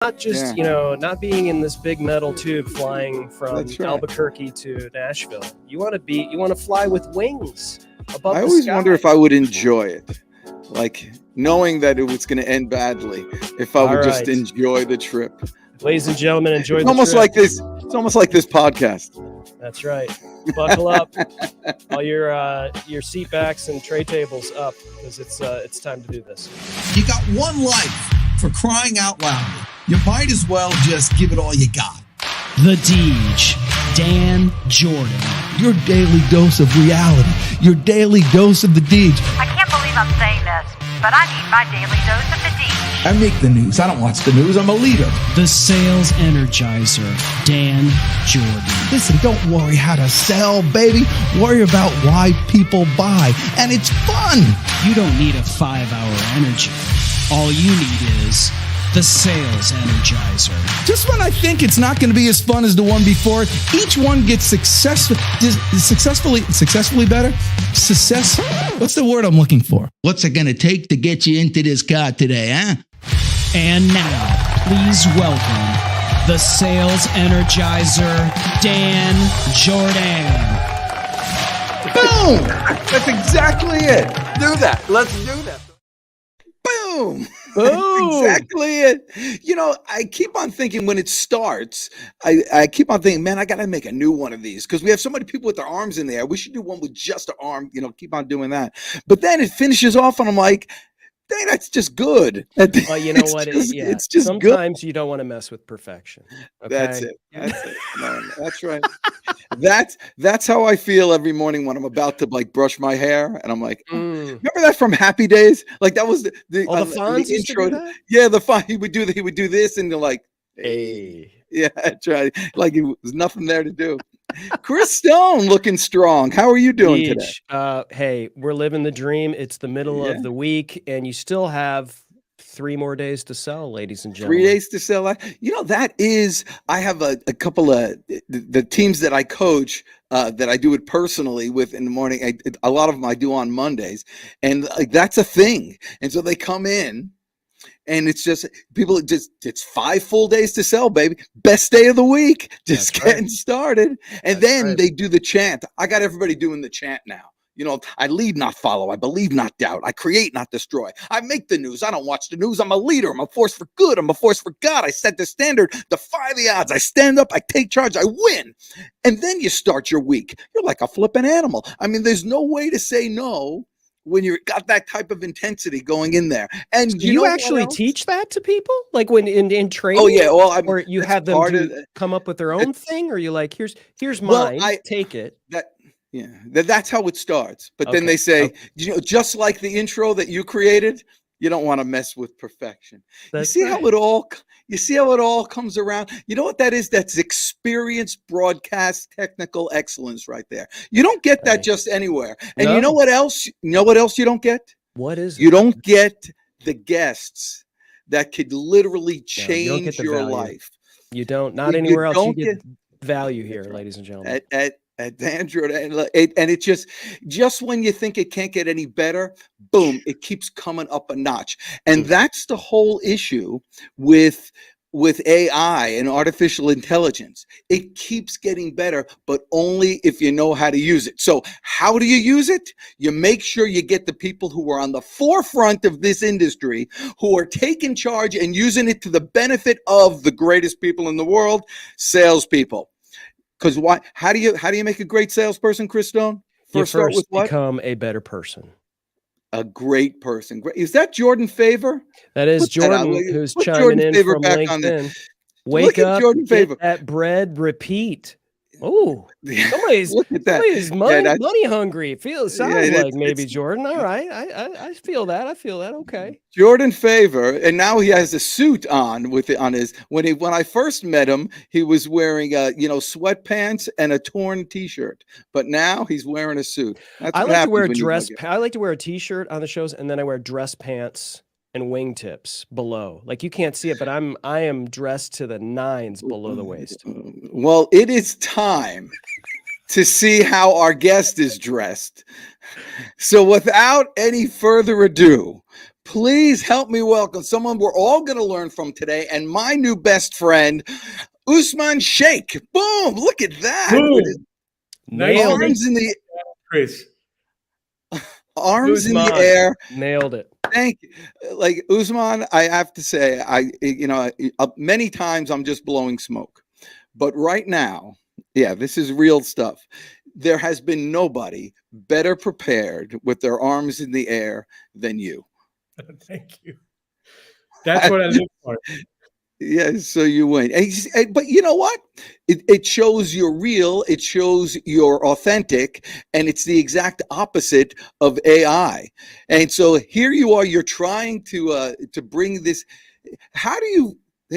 not just, not being in this big metal tube flying from Albuquerque to Nashville. You want to fly with wings above I the always sky. wonder if I would enjoy it, like knowing that it was going to end badly, if I would just enjoy the trip. Ladies and gentlemen, enjoy the trip. It's almost like this podcast. That's right. Buckle up. All your seat backs and tray tables up, because it's time to do this. You got one life, for crying out loud. You might as well just give it all you got. The Deej, Dan Jordan. Your daily dose of reality. Your daily dose of the Deej. I can't believe I'm saying this, but I need my daily dose of the Deej. I make the news. I don't watch the news. I'm a leader. The Sales Energizer, Dan Jordan. Listen, don't worry how to sell, baby. Worry about why people buy. And it's fun. You don't need a 5-hour energy. All you need is the Sales Energizer. Just when I think it's not going to be as fun as the one before it, each one gets successfully better. What's the word I'm looking for? What's it going to take to get you into this car today, huh? And now, please welcome the Sales Energizer, Dan Jordan. Boom! That's exactly it. Do that. Let's do that. Boom! Boom! Exactly it. I keep on thinking when it starts, I keep on thinking, man, I got to make a new one of these, because we have so many people with their arms in the air. We should do one with just an arm, keep on doing that. But then it finishes off and I'm like, dang, that's just good. Well, you know what? It's just sometimes good. you don't want to mess with perfection. Okay? That's it. No, that's right. That's how I feel every morning when I'm about to brush my hair, and I'm like, remember that from Happy Days? Like that was the Fonz intro. Yeah, the Fonz. He would do this, and you're like, hey, yeah, that's right. Like it was nothing there to do. Chris Stone looking strong. How are you doing today? Hey, we're living the dream. It's the middle of the week, and you still have 3 more days to sell, ladies and gentlemen. 3 days to sell. I have a couple of the teams that I coach that I do it personally with in the morning. A lot of them I do on Mondays, and that's a thing. And so they come in. And it's just it's 5 full days to sell, baby. Best day of the week. Just getting started. And then they do the chant. I got everybody doing the chant now. I lead, not follow. I believe, not doubt. I create, not destroy. I make the news. I don't watch the news. I'm a leader. I'm a force for good. I'm a force for God. I set the standard, defy the odds. I stand up. I take charge. I win. And then you start your week. You're like a flipping animal. I mean, there's no way to say no when you got that type of intensity going in there. And do you actually teach that to people? Like when in training? Oh yeah. Well, or you have them come up with their own thing, or you like, here's mine, take it. That's how it starts. But then they say, just like the intro that you created, you don't want to mess with perfection. You see how it all comes around? You know what that is? That's experienced broadcast technical excellence right there. You don't get that just anywhere. And you know what else? You know what else you don't get? What is it? You don't get the guests that could literally change your life. You don't. Not anywhere else. You get value here, ladies and gentlemen. At Dan Jordan, and it just when you think it can't get any better, boom, it keeps coming up a notch. And that's the whole issue with AI and artificial intelligence. It keeps getting better, but only if you know how to use it. So how do you use it? You make sure you get the people who are on the forefront of this industry, who are taking charge and using it to the benefit of the greatest people in the world, salespeople. Because why? How do you make a great salesperson, Chris Stone? First become a better person. A great person. Great. Is that Jordan Favor? That is Jordan, who's chiming in from LinkedIn. Wake up, Jordan Favor. That bread, repeat. Oh, somebody's money hungry. Sounds like maybe Jordan. All right, I feel that. Okay. Jordan Favor, and now he has a suit on his. When I first met him, he was wearing sweatpants and a torn T-shirt, but now he's wearing a suit. I like to wear a T-shirt on the shows, and then I wear dress pants and wingtips below. Like you can't see it, but I am dressed to the nines below the waist. Well, it is time to see how our guest is dressed. So without any further ado, Please help me welcome someone we're all going to learn from today, and my new best friend, Usman Sheikh. Boom! Look at that. Boom. Arms in the Chris. Arms in the air. Nailed it. Thank you. Like Usman, I have to say, many times I'm just blowing smoke, but right now, yeah, this is real stuff. There has been nobody better prepared with their arms in the air than you. Thank you. That's what I look for. Yeah, so you win. But you know what? It shows you're real. It shows you're authentic, and it's the exact opposite of AI. And so here you are. You're trying to bring this.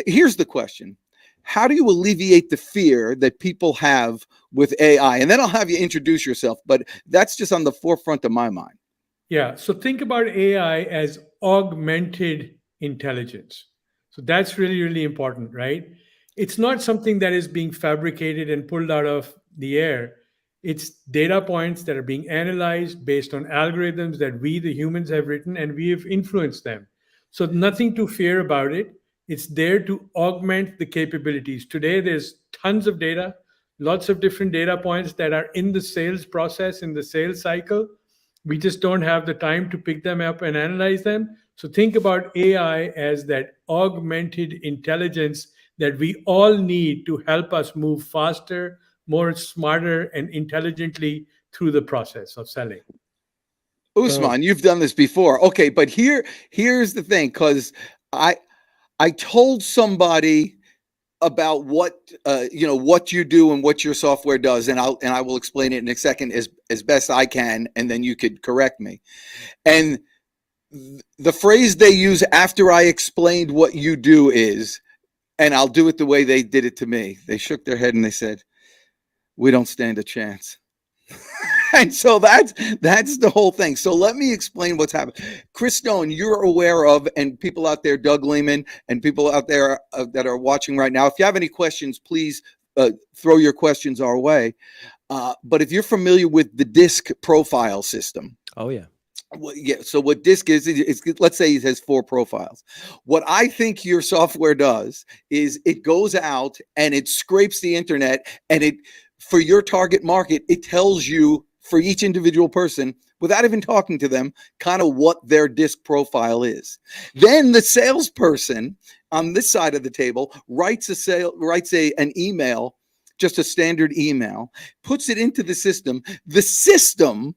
Here's the question: how do you alleviate the fear that people have with AI? And then I'll have you introduce yourself. But that's just on the forefront of my mind. Yeah. So think about AI as augmented intelligence. So that's really, really important, right? It's not something that is being fabricated and pulled out of the air. It's data points that are being analyzed based on algorithms that we, the humans, have written, and we have influenced them. So nothing to fear about it. It's there to augment the capabilities. Today, there's tons of data, lots of different data points that are in the sales process, in the sales cycle. We just don't have the time to pick them up and analyze them. So think about AI as that augmented intelligence that we all need to help us move faster, more smarter, and intelligently through the process of selling. Usman, you've done this before. Okay, but here's the thing, because I told somebody about what you do and what your software does, and I will explain it in a second as best I can, and then you could correct me. And the phrase they use after I explained what you do is, and I'll do it the way they did it to me. They shook their head and they said, "We don't stand a chance." And so that's the whole thing. So let me explain what's happened. Chris Stone, you're aware of, and people out there, Doug Lehman, and people out there that are watching right now, if you have any questions, please throw your questions our way. But if you're familiar with the DISC profile system. Oh, yeah. Well, yeah. So what DISC is, let's say it has 4 profiles. What I think your software does is it goes out and it scrapes the internet, and for your target market, it tells you for each individual person, without even talking to them, kind of what their DISC profile is. Then the salesperson on this side of the table writes an email, just a standard email, puts it into the system. The system,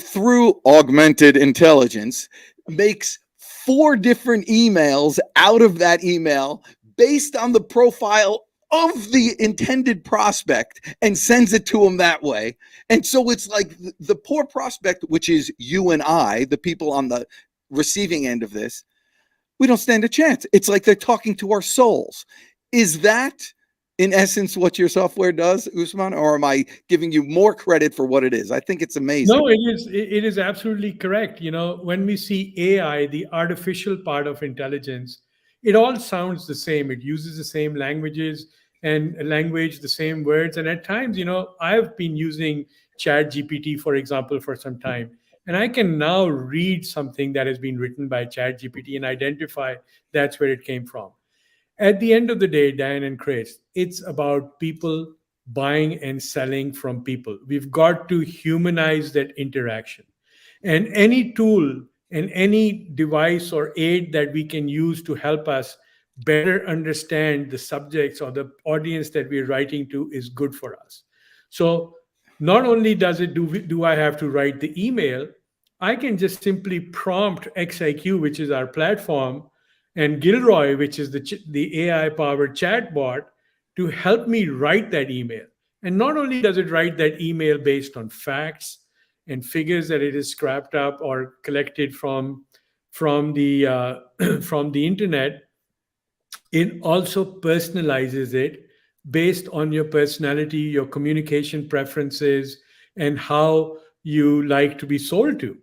through augmented intelligence, makes 4 different emails out of that email based on the profile of the intended prospect, and sends it to them that way. And so it's like the poor prospect, which is you and I, the people on the receiving end of this, we don't stand a chance. It's like they're talking to our souls. Is that in essence what your software does, Usman, or am I giving you more credit for what it is? I think it's amazing. No, it is absolutely correct. When we see AI, the artificial part of intelligence, it all sounds the same. It uses the same languages and the same words. And at times, I've been using ChatGPT, for example, for some time. And I can now read something that has been written by ChatGPT and identify that's where it came from. At the end of the day, Dan and Chris, it's about people buying and selling from people. We've got to humanize that interaction. And any tool and any device or aid that we can use to help us better understand the subjects or the audience that we're writing to is good for us. So not only do I have to write the email, I can just simply prompt XIQ, which is our platform, and Gilroy, which is the AI-powered chatbot, to help me write that email. And not only does it write that email based on facts and figures that it is scrapped up or collected from the internet, it also personalizes it based on your personality, your communication preferences, and how you like to be sold to.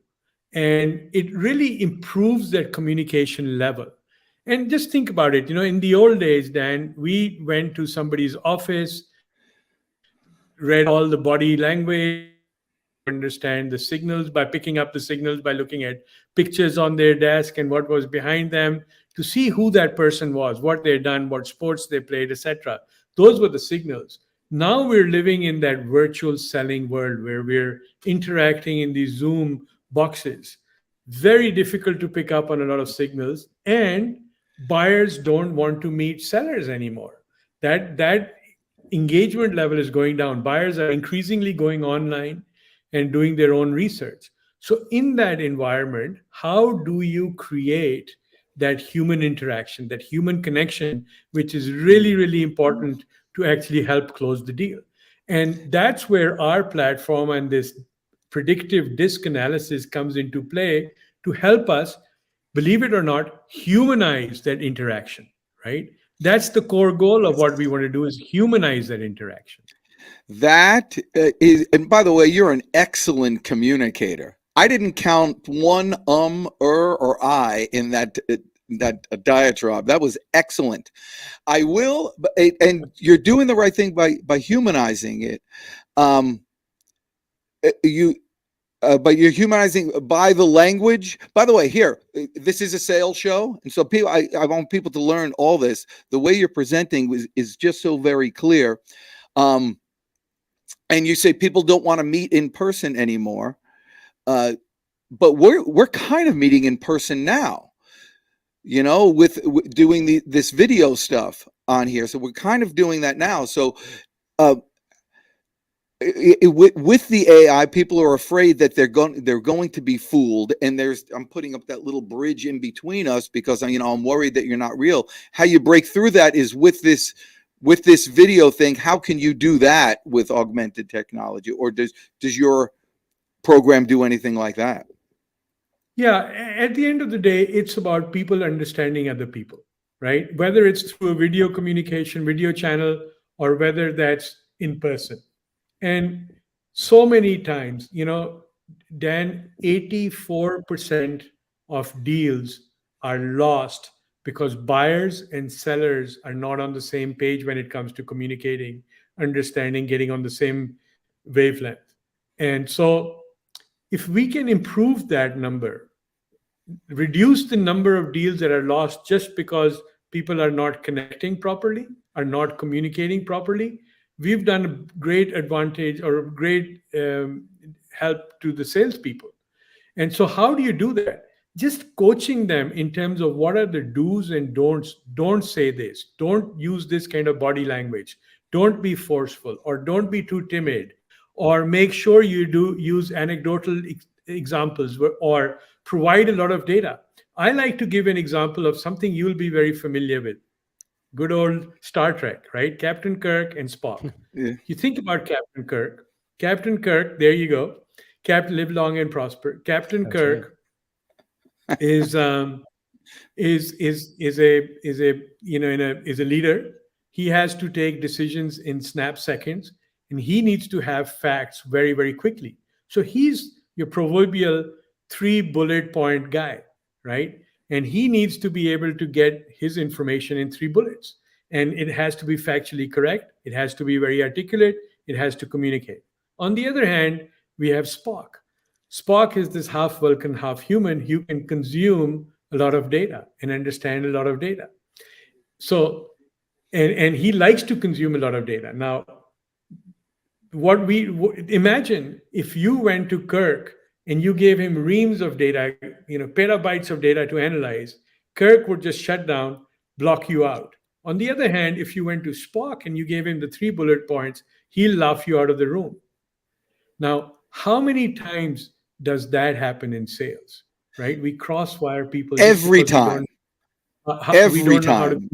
And it really improves that communication level. And just think about it. In the old days, Dan, we went to somebody's office, read all the body language, understand the signals by picking up the signals by looking at pictures on their desk and what was behind them, to see who that person was, what they'd done, what sports they played, etc. Those were the signals. Now we're living in that virtual selling world where we're interacting in these Zoom boxes. Very difficult to pick up on a lot of signals, and buyers don't want to meet sellers anymore. That engagement level is going down. Buyers are increasingly going online and doing their own research. So in that environment, how do you create that human interaction, that human connection, which is really, really important to actually help close the deal? And that's where our platform and this predictive disc analysis comes into play to help us, believe it or not, humanize that interaction, right? That's the core goal of what we want to do, is humanize that interaction. That is, and by the way, you're an excellent communicator. I didn't count one or I in that diatribe. That was excellent. I will, and you're doing the right thing by humanizing it. But you're humanizing by the language. By the way, here, this is a sales show, and so people, I want people to learn all this. The way you're presenting is just so very clear. And you say people don't want to meet in person anymore, but we're kind of meeting in person now, you know, with doing this video stuff on here. So we're kind of doing that now. So with the AI, people are afraid that they're going to be fooled, and I'm putting up that little bridge in between us because I'm worried that you're not real. How you break through that is with this video thing. How can you do that with augmented technology, or does your program do anything like that? Yeah, at the end of the day, it's about people understanding other people, right? Whether it's through a video communication, video channel, or whether that's in person. And so many times, Dan, 84% of deals are lost because buyers and sellers are not on the same page when it comes to communicating, understanding, getting on the same wavelength. And so if we can improve that number, reduce the number of deals that are lost just because people are not connecting properly, are not communicating properly, we've done a great advantage or a great help to the salespeople. And so how do you do that? Just coaching them in terms of what are the do's and don'ts. Don't say this. Don't use this kind of body language. Don't be forceful, or don't be too timid, or make sure you do use anecdotal examples or provide a lot of data. I like to give an example of something you'll be very familiar with. Good old Star Trek, right? Captain Kirk and Spock. Yeah. You think about Captain Kirk. Captain Kirk, there you go. Captain, live long and prosper. Captain That's Kirk right. is a leader. He has to take decisions in snap seconds, and he needs to have facts very, very quickly. So he's your proverbial 3 bullet point guy, right? And he needs to be able to get his information in 3 bullets. And it has to be factually correct. It has to be very articulate. It has to communicate. On the other hand, we have Spock. Spock is this half Vulcan, half human who can consume a lot of data and understand a lot of data. So, and he likes to consume a lot of data. Now, imagine if you went to Kirk and you gave him reams of data, petabytes of data to analyze, Kirk would just shut down, block you out. On the other hand, if you went to Spock and you gave him the 3 bullet points, he'll laugh you out of the room. Now, how many times does that happen in sales, right? We crosswire people every time. Every time.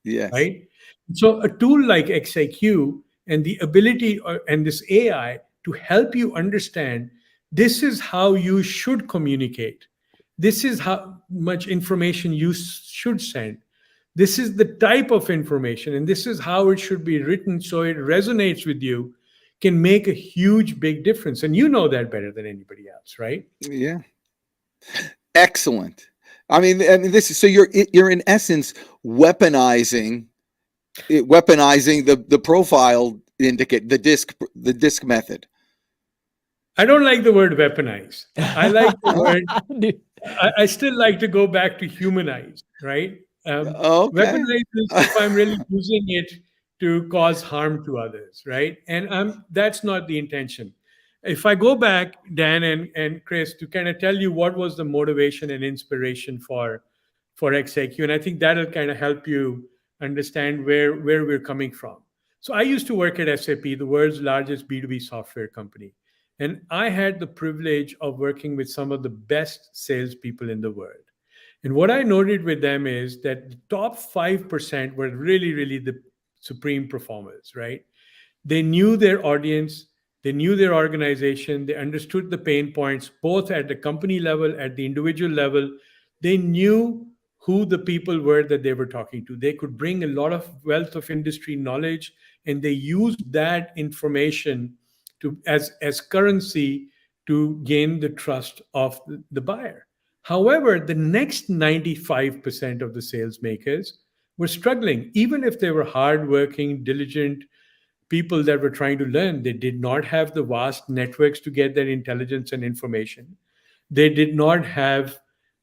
Yes. Right? So a tool like XIQ and the ability and this AI to help you understand, this is how you should communicate. This is how much information you should send. This is the type of information, and this is how it should be written so it resonates with you, can make a huge, big difference. And you know that better than anybody else, right? Yeah. Excellent. I mean, this is, so you're in essence weaponizing the profile indicate the disc method. I don't like the word weaponize. I like the word. I still like to go back to humanize, right? Okay. Weaponize is if I'm really using it to cause harm to others, right? And that's not the intention. If I go back, Dan and Chris, to kind of tell you what was the motivation and inspiration for XIQ, and I think that'll kind of help you understand where we're coming from. So I used to work at SAP, the world's largest B2B software company. And I had the privilege of working with some of the best salespeople in the world. And what I noted with them is that the top 5% were really, really the supreme performers, right? They knew their audience, they knew their organization, they understood the pain points, both at the company level, at the individual level. They knew who the people were that they were talking to. They could bring a lot of wealth of industry knowledge, and they used that information to as currency to gain the trust of the buyer. However, the next 95% of the sales makers were struggling, even if they were hardworking, diligent people that were trying to learn. They did not have the vast networks to get that intelligence and information. They did not have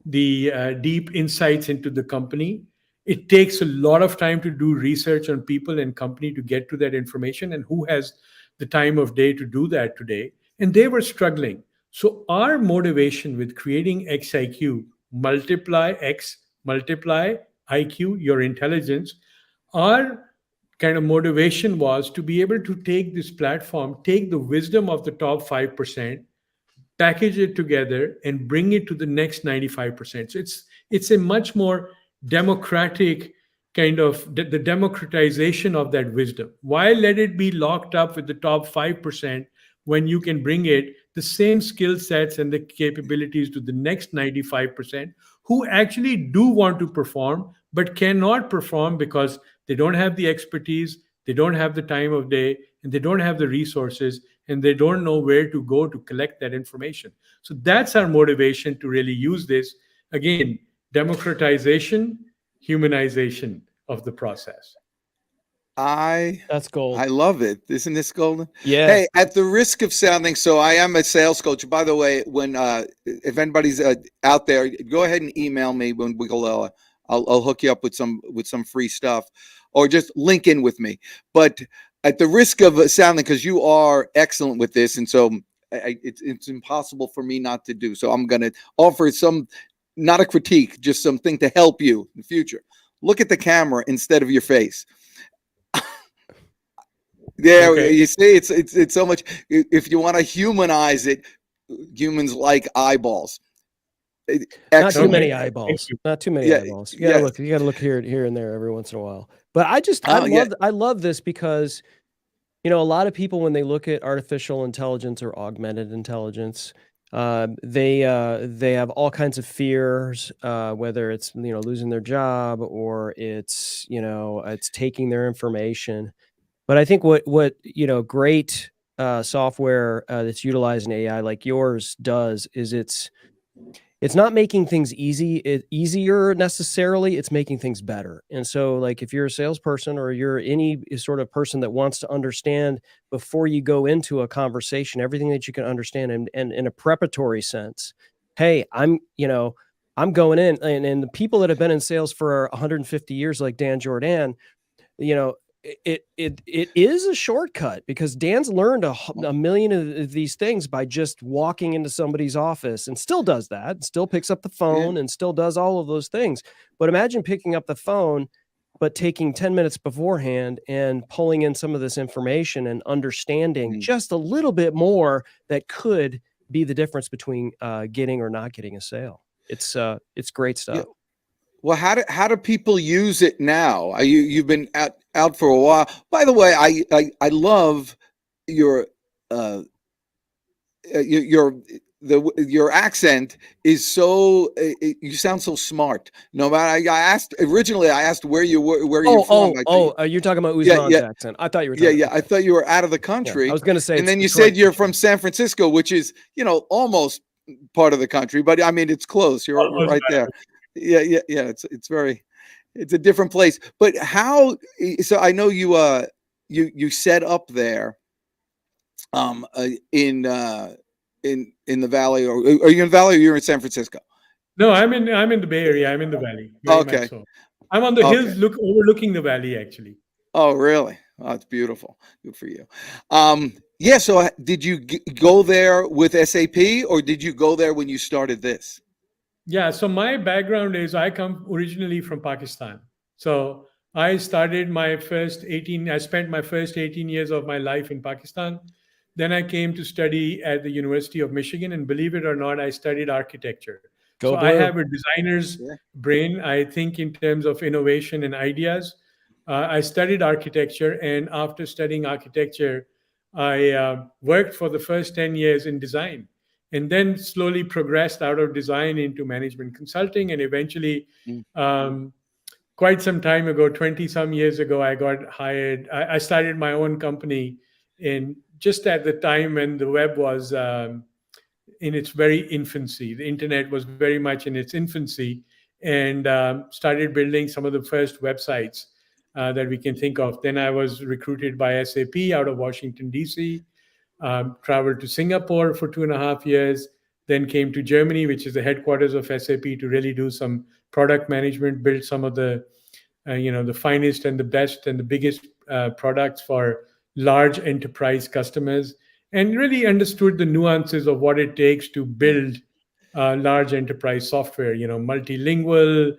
the deep insights into the company. It takes a lot of time to do research on people and company to get to that information, and who has the time of day to do that today? And they were struggling. So our motivation with creating XIQ, multiply X, multiply IQ, your intelligence, our kind of motivation was to be able to take this platform, take the wisdom of the top 5%, package it together, and bring it to the next 95%. So it's a much more democratic kind of the democratization of that wisdom. Why let it be locked up with the top 5% when you can bring it the same skill sets and the capabilities to the next 95% who actually do want to perform but cannot perform because they don't have the expertise, they don't have the time of day, and they don't have the resources, and they don't know where to go to collect that information. So that's our motivation to really use this. Again, democratization, humanization of the process. That's gold. I love it. Isn't this golden? Yeah. Hey, at the risk of sounding, so I am a sales coach. By the way, when if anybody's out there, go ahead and email me when I'll hook you up with some free stuff, or just link in with me. But at the risk of sounding, because you are excellent with this, and so it's impossible for me not to do. So I'm going to offer not a critique, just something to help you in the future. Look at the camera instead of your face. Yeah, okay. You see, it's so much. If you want to humanize it, humans like eyeballs. Excellent. Not too many eyeballs. Not too many eyeballs. You gotta look. You gotta look here and there every once in a while. But I love this because, you know, a lot of people, when they look at artificial intelligence or augmented intelligence, they have all kinds of fears, whether it's, you know, losing their job, or it's, you know, it's taking their information. But I think what you know, great software that's utilizing AI like yours does is it's not making things easier necessarily. It's making things better. And so, like, if you're a salesperson or you're any sort of person that wants to understand before you go into a conversation, everything that you can understand, and in a preparatory sense, hey, I'm going in, and the people that have been in sales for 150 years, like Dan Jordan, you know, it is a shortcut, because Dan's learned a million of these things by just walking into somebody's office, and still does that, and still picks up the phone, and still does all of those things. But imagine picking up the phone, but taking 10 minutes beforehand and pulling in some of this information and understanding just a little bit more that could be the difference between getting or not getting a sale. It's great stuff. Yeah. Well, how do people use it now? You've been out for a while. By the way, I love your accent is so you sound so smart. No matter, I asked where you from. You're talking about Usman's accent. I thought you were talking I thought you were out of the country. Yeah, I was going to say, and then you said you're from San Francisco, which is, you know, almost part of the country, but I mean, it's close. You're right there. Yeah. It's a different place. But how? So I know you set up there in in the Valley, or are you in Valley, or you're in San Francisco? No, I'm in the Bay Area. I'm in the Valley. Very much so. I'm on the hills overlooking the valley, actually. Oh, really? Oh, it's beautiful. Good for you. Yeah. So did you go there with SAP, or did you go there when you started this? Yeah. So my background is I come originally from Pakistan. So I spent my first 18 years of my life in Pakistan. Then I came to study at the University of Michigan, and believe it or not, I studied architecture. So I have a designer's brain. I think in terms of innovation and ideas. I studied architecture, and after studying architecture, I worked for the first 10 years in design, and then slowly progressed out of design into management consulting, and eventually, quite some time ago, 20 some years ago, I got hired. I started my own company just at the time when the web was in its very infancy. The internet was very much in its infancy, and started building some of the first websites that we can think of. Then I was recruited by SAP out of Washington, D.C., traveled to Singapore for 2.5 years, then came to Germany, which is the headquarters of SAP, to really do some product management, build some of the the finest and the best and the biggest products for large enterprise customers, and really understood the nuances of what it takes to build large enterprise software, multilingual,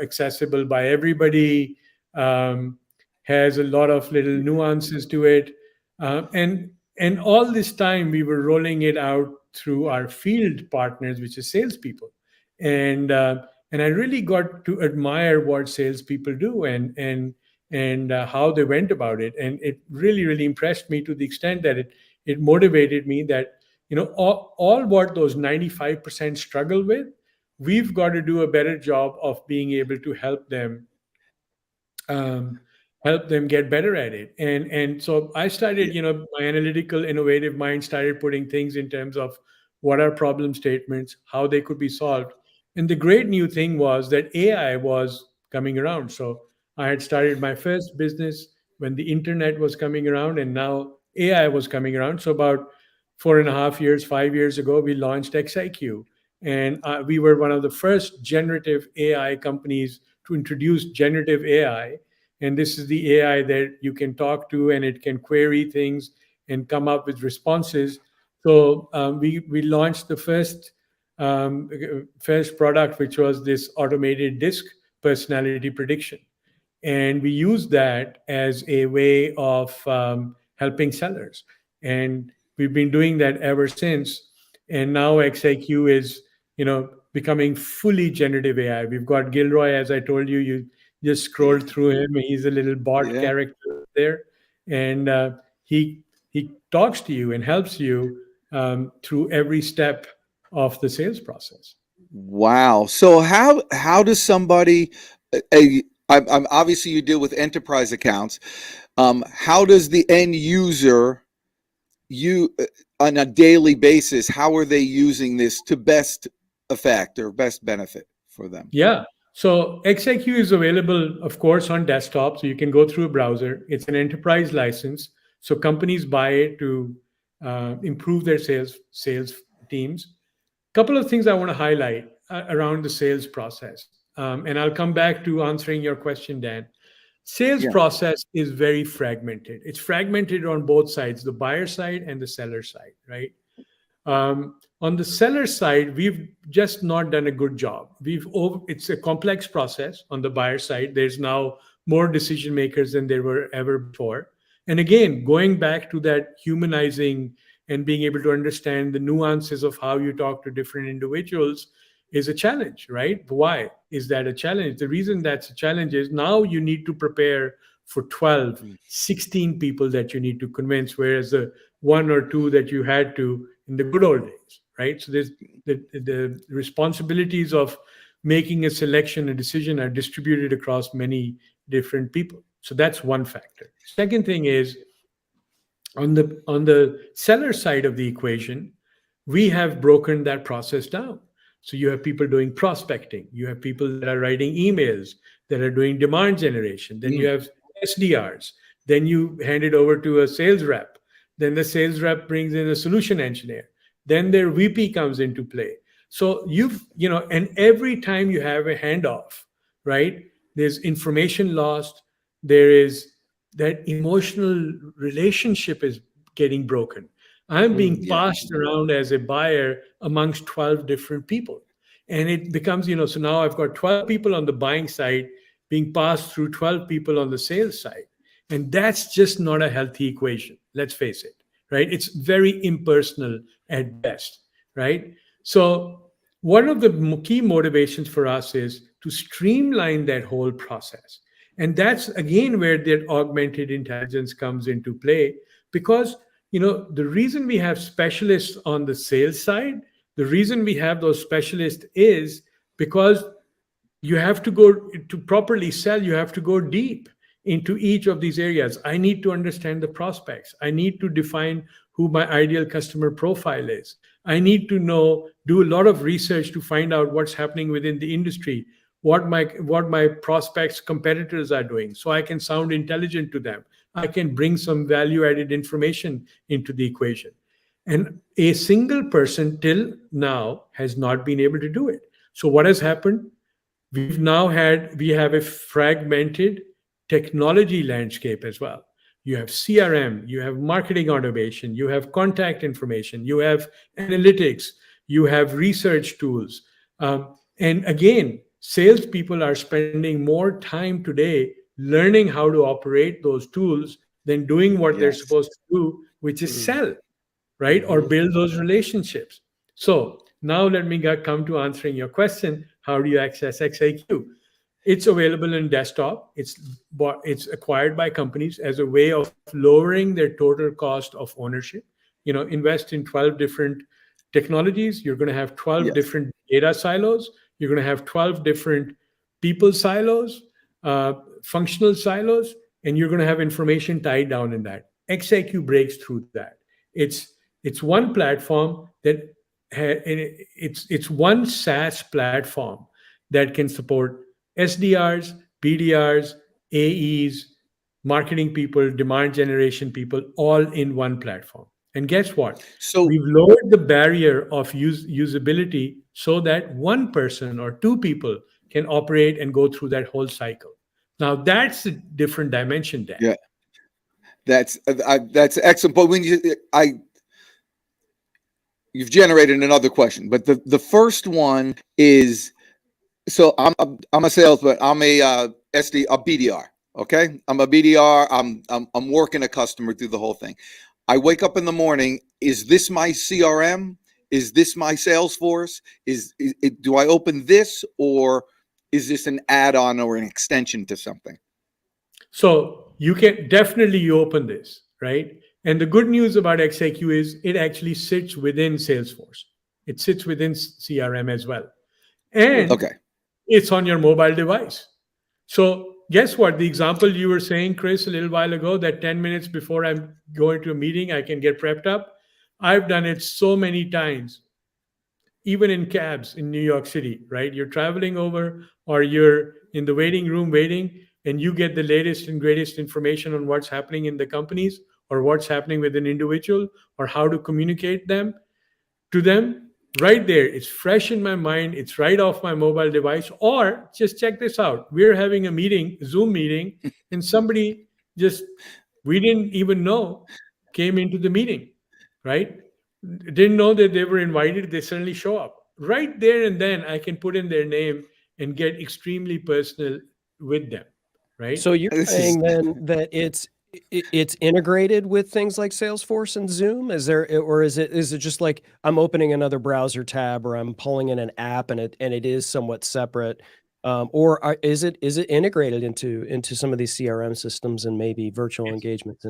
accessible by everybody, has a lot of little nuances to it. And all this time we were rolling it out through our field partners, which is salespeople. And I really got to admire what salespeople do and how they went about it. And it really, really impressed me to the extent that it motivated me that, all what those 95% struggle with, we've got to do a better job of being able to help them get better at it. And so I started, my analytical, innovative mind started putting things in terms of what are problem statements, how they could be solved. And the great new thing was that AI was coming around. So I had started my first business when the internet was coming around, and now AI was coming around. So about 4.5 years, 5 years ago, we launched XIQ. And we were one of the first generative AI companies to introduce generative AI. And this is the AI that you can talk to, and it can query things and come up with responses. So we launched the first product, which was this automated disk personality prediction. And we used that as a way of helping sellers. And we've been doing that ever since. And now XIQ is, becoming fully generative AI. We've got Gilroy, as I told you. You just scroll through him. He's a little bot character there. And he talks to you and helps you through every step of the sales process. Wow. So how does somebody, I'm obviously you deal with enterprise accounts. How does the end user, on a daily basis, how are they using this to best effect or best benefit for them? Yeah. So XIQ is available, of course, on desktop. So you can go through a browser. It's an enterprise license. So companies buy it to improve their sales teams. Couple of things I want to highlight around the sales process. And I'll come back to answering your question, Dan. Sales process is very fragmented. It's fragmented on both sides, the buyer side and the seller side, right? On the seller side, we've just not done a good job. It's a complex process. On the buyer side, there's now more decision makers than there were ever before. And again, going back to that humanizing and being able to understand the nuances of how you talk to different individuals is a challenge, right? Why is that a challenge? The reason that's a challenge is now you need to prepare for 12, 16 people that you need to convince, whereas the 1 or 2 that you had to in the good old days, right? So there's the responsibilities of making a selection, a decision are distributed across many different people. So that's one factor. Second thing is, on the seller side of the equation, we have broken that process down. So you have people doing prospecting. You have people that are writing emails, that are doing demand generation. Then you have SDRs. Then you hand it over to a sales rep. Then the sales rep brings in a solution engineer. then their VP comes into play. So and every time you have a handoff, right, there's information lost. There is that emotional relationship is getting broken. I'm being passed around as a buyer amongst 12 different people. And it becomes, so now I've got 12 people on the buying side being passed through 12 people on the sales side. And that's just not a healthy equation. Let's face it, right? It's very impersonal at best, right? So one of the key motivations for us is to streamline that whole process. And that's, again, where that augmented intelligence comes into play, because the reason we have specialists on the sales side, the reason we have those specialists is because you have to go to properly sell, you have to go deep into each of these areas. I need to understand the prospects. I need to define who my ideal customer profile is. I need to do a lot of research to find out what's happening within the industry, what my prospects, competitors are doing, so I can sound intelligent to them. I can bring some value-added information into the equation. And a single person till now has not been able to do it. So what has happened? We have a fragmented technology landscape as well. You have CRM, you have marketing automation, you have contact information, you have analytics, you have research tools. And again, salespeople are spending more time today learning how to operate those tools than doing what they're supposed to do, which is sell, right? Or build those relationships. So now let me come to answering your question. How do you access XIQ? It's available in desktop. It's acquired by companies as a way of lowering their total cost of ownership. Invest in 12 different technologies. You're going to have 12 different data silos. You're going to have 12 different people silos, functional silos, and you're going to have information tied down in that. XIQ breaks through that. It's one platform that it's one SaaS platform that can support SDRs, BDRs, AEs, marketing people, demand generation people, all in one platform. And guess what? So we've lowered the barrier of usability so that one person or two people can operate and go through that whole cycle. Now that's a different dimension, Dan. Yeah, that's excellent. But when you've generated another question, but the first one is, so I'm a salesman. I'm a BDR. Okay, I'm a BDR. I'm working a customer through the whole thing. I wake up in the morning. Is this my CRM? Is this my Salesforce? Do I open this, or is this an add-on or an extension to something? So you can definitely open this, right? And the good news about XIQ is it actually sits within Salesforce. It sits within CRM as well. And it's on your mobile device. So guess what? The example you were saying, Chris, a little while ago, that 10 minutes before I'm going to a meeting, I can get prepped up. I've done it so many times, even in cabs in New York City, right? You're traveling over, or you're in the waiting room waiting, and you get the latest and greatest information on what's happening in the companies, or what's happening with an individual, or how to communicate to them right there. It's fresh in my mind. It's right off my mobile device. Or just check this out. We're having a meeting, Zoom meeting, and somebody we didn't even know, came into the meeting, right? Didn't know that they were invited. They suddenly show up. Right there and then I can put in their name and get extremely personal with them, right? So you're saying then that it's integrated with things like Salesforce and Zoom? Is it just like I'm opening another browser tab, or I'm pulling in an app and it is somewhat separate? Or is it integrated into some of these CRM systems and maybe virtual engagement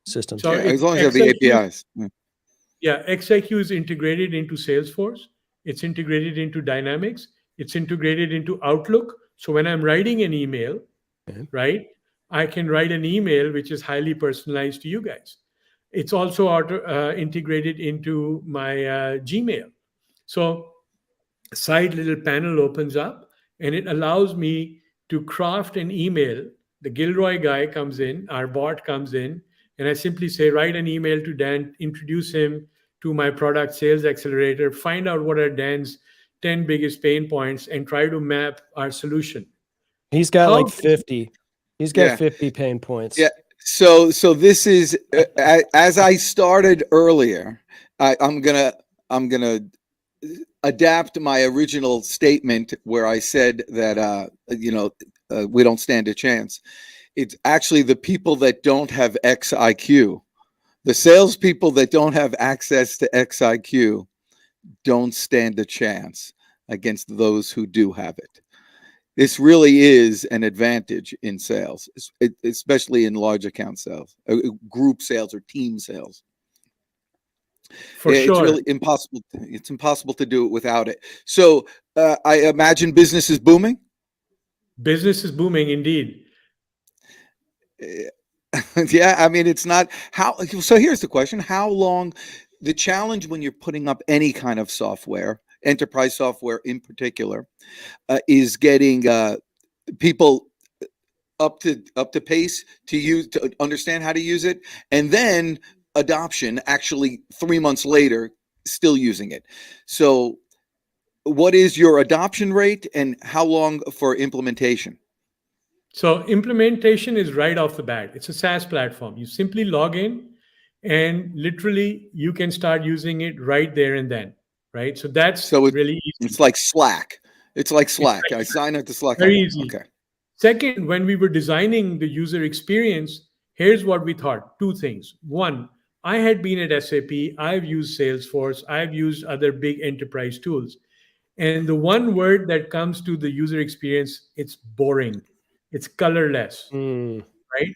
systems? So as long as you have the APIs. Yeah, XIQ is integrated into Salesforce. It's integrated into Dynamics. It's integrated into Outlook. So when I'm writing an email, right, I can write an email which is highly personalized to you guys. It's also integrated into my Gmail. So a side little panel opens up, and it allows me to craft an email. The Gilroy guy comes in, our bot comes in, and I simply say, write an email to Dan, introduce him to my product sales accelerator, find out what are Dan's 10 biggest pain points, and try to map our solution. He's got like 50. He's got 50 pain points. Yeah. So this is as I started earlier. I'm gonna adapt my original statement where I said that we don't stand a chance. It's actually the people that don't have XIQ, the salespeople that don't have access to XIQ, don't stand a chance against those who do have it. This really is an advantage in sales, especially in large account sales, group sales or team sales. For sure. It's really impossible. It's impossible to do it without it. So I imagine business is booming. Business is booming indeed. Yeah, I mean, it's not how. So here's the question: how long? The challenge when you're putting up any kind of software, enterprise software in particular, is getting people up to pace to understand how to use it, and then adoption actually 3 months later still using it. So what is your adoption rate and how long for implementation? So implementation is right off the bat. It's a SaaS platform. You simply log in and literally you can start using it right there and then, right? So that's really easy. It's like Slack. It's like Slack. I sign up to Slack. Very easy. Okay. Second, when we were designing the user experience, here's what we thought. Two things. One, I had been at SAP. I've used Salesforce. I've used other big enterprise tools. And the one word that comes to the user experience, it's boring. It's colorless, right?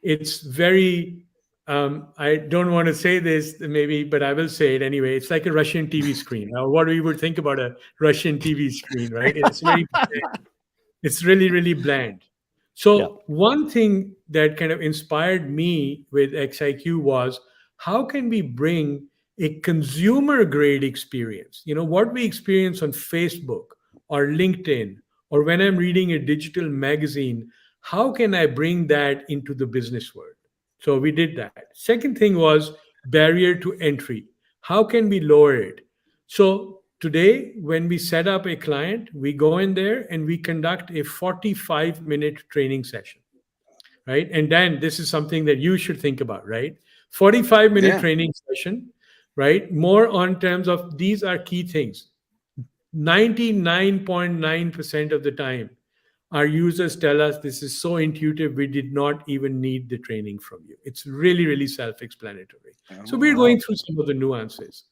It's very, I don't want to say this maybe, but I will say it anyway. It's like a Russian TV screen. Now, what we would think about a Russian TV screen, right? It's very bland. It's really, really bland. So one thing that kind of inspired me with XIQ was, how can we bring a consumer grade experience? You know, what we experience on Facebook or LinkedIn, or when I'm reading a digital magazine, how can I bring that into the business world? So we did that. Second thing was barrier to entry. How can we lower it? So today, when we set up a client, we go in there and we conduct a 45-minute training session, right? And Dan, this is something that you should think about, right? 45-minute training session, right? More on terms of these are key things. 99.9% of the time, our users tell us this is so intuitive, we did not even need the training from you. It's really, really self-explanatory. So we're going through some of the nuances.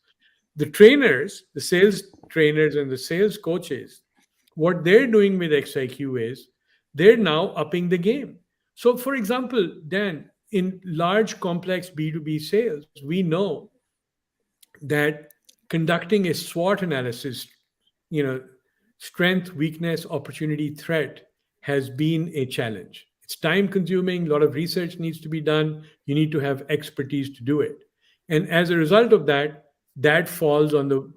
The trainers, the sales trainers and the sales coaches, what they're doing with XIQ is they're now upping the game. So for example, Dan, in large complex B2B sales, we know that conducting a SWOT analysis, you know, strength, weakness, opportunity, threat, has been a challenge. It's time consuming. A lot of research needs to be done. You need to have expertise to do it. And as a result of that, that falls on the,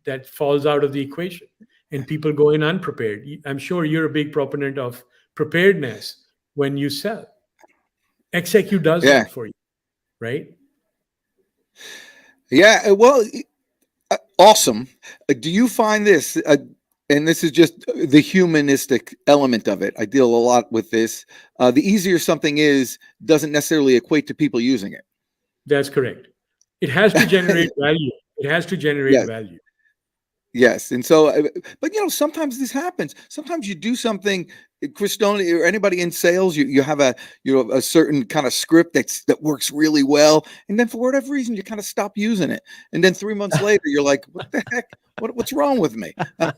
that falls out of the equation and people go in unprepared. I'm sure you're a big proponent of preparedness when you sell. XIQ does that for you, right? Yeah, well, awesome. Do you find this, and this is just the humanistic element of it, I deal a lot with this, the easier something is doesn't necessarily equate to people using it. That's correct. It has to generate value. It has to generate value. Yes. And so, but you know, sometimes this happens. Sometimes you do something, Chris Stone or anybody in sales, you have a certain kind of script that works really well. And then for whatever reason, you kind of stop using it. And then 3 months later, you're like, what the heck? What's wrong with me?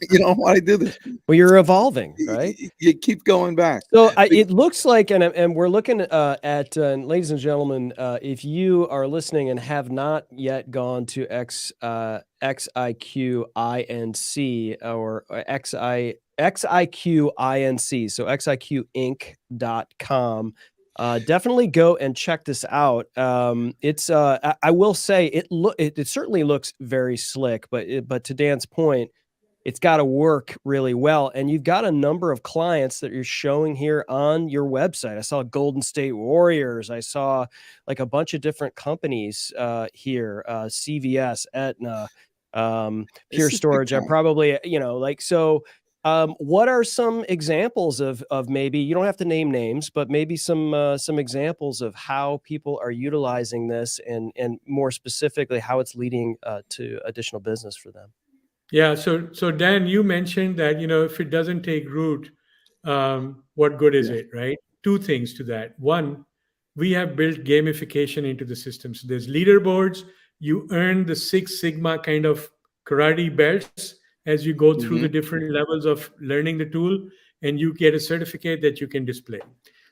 You know, why I do this? Well, you're evolving, right? You keep going back. So it looks like, and we're looking at, ladies and gentlemen, if you are listening and have not yet gone to XIQINC or XIQINC, so xiqinc.com. Definitely go and check this out. It's I will say it certainly looks very slick, but to Dan's point, it's got to work really well. And you've got a number of clients that you're showing here on your website. I saw Golden State Warriors. I saw like a bunch of different companies here, CVS, Aetna, Pure Storage. I probably, what are some examples of maybe, you don't have to name names, but maybe some examples of how people are utilizing this and more specifically how it's leading to additional business for them? Yeah. So Dan, you mentioned that, if it doesn't take root, what good is it, right? Two things to that. One, we have built gamification into the system. So there's leaderboards. You earn the Six Sigma kind of karate belts as you go through the different levels of learning the tool, and you get a certificate that you can display.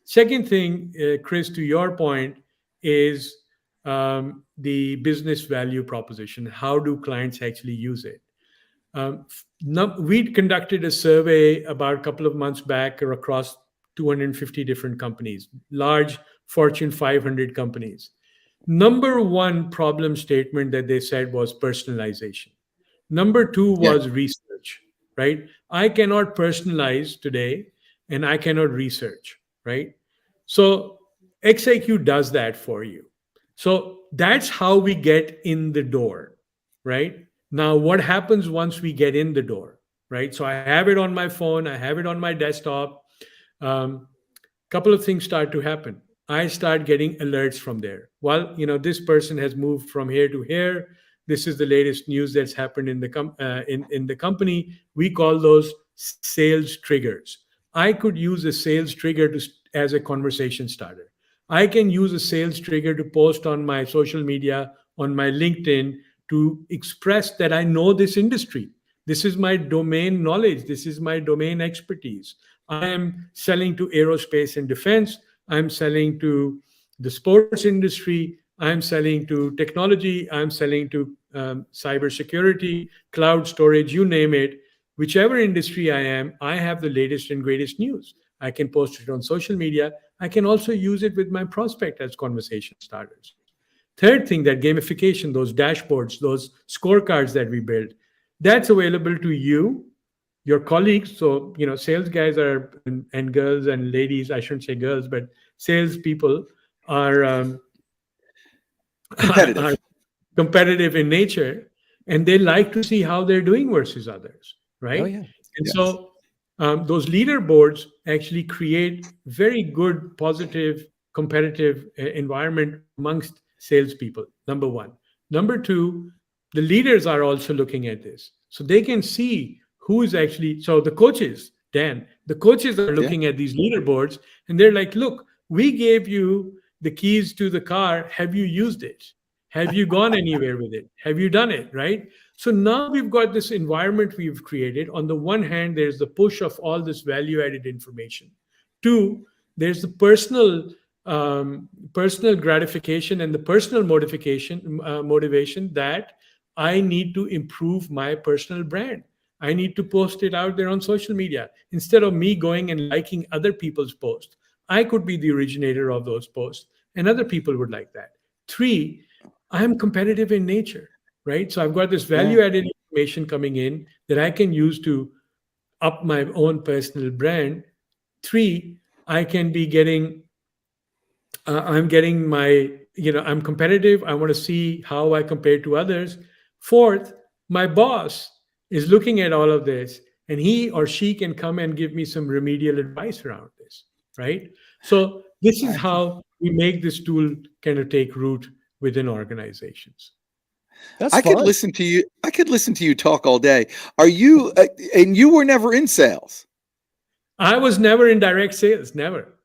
Second thing, Chris, to your point, is the business value proposition. How do clients actually use it? We conducted a survey about a couple of months back across 250 different companies, large Fortune 500 companies. Number one problem statement that they said was personalization. Number two was research, right? I cannot personalize today and I cannot research, right? So XIQ does that for you. So that's how we get in the door, right? Now, what happens once we get in the door, right? So I have it on my phone, I have it on my desktop. Couple of things start to happen. I start getting alerts from there. Well, this person has moved from here to here. This is the latest news that's happened in the company. We call those sales triggers. I could use a sales trigger as a conversation starter. I can use a sales trigger to post on my social media, on my LinkedIn, to express that I know this industry. This is my domain knowledge. This is my domain expertise. I am selling to aerospace and defense. I'm selling to the sports industry. I'm selling to technology. I'm selling to cybersecurity, cloud storage, you name it. Whichever industry I am, I have the latest and greatest news. I can post it on social media. I can also use it with my prospect as conversation starters. Third thing, that gamification, those dashboards, those scorecards that we build, that's available to you, your colleagues. So, sales guys and girls and ladies, I shouldn't say girls, but sales people are competitive in nature, and they like to see how they're doing versus others, right? Oh, yeah. And so those leaderboards actually create very good, positive, competitive environment amongst salespeople, number one. Number two, the leaders are also looking at this. So they can see who is actually, so the coaches, Dan, the coaches are looking at these leaderboards and they're like, look, we gave you the keys to the car. Have you used it? Have you gone anywhere with it? Have you done it, right? So now we've got this environment we've created. On the one hand, there's the push of all this value-added information. Two, there's the personal gratification and the personal motivation that I need to improve my personal brand. I need to post it out there on social media. Instead of me going and liking other people's posts, I could be the originator of those posts, and other people would like that. Three, I am competitive in nature, right? So I've got this value-added information coming in that I can use to up my own personal brand. Three, I can be getting, I'm competitive. I want to see how I compare to others. Fourth, my boss is looking at all of this, and he or she can come and give me some remedial advice around this, right? So this is how we make this tool kind of take root within organizations. That's I fun. could listen to you. I could listen to you talk all day. Are you? And you were never in sales. I was never in direct sales. Never.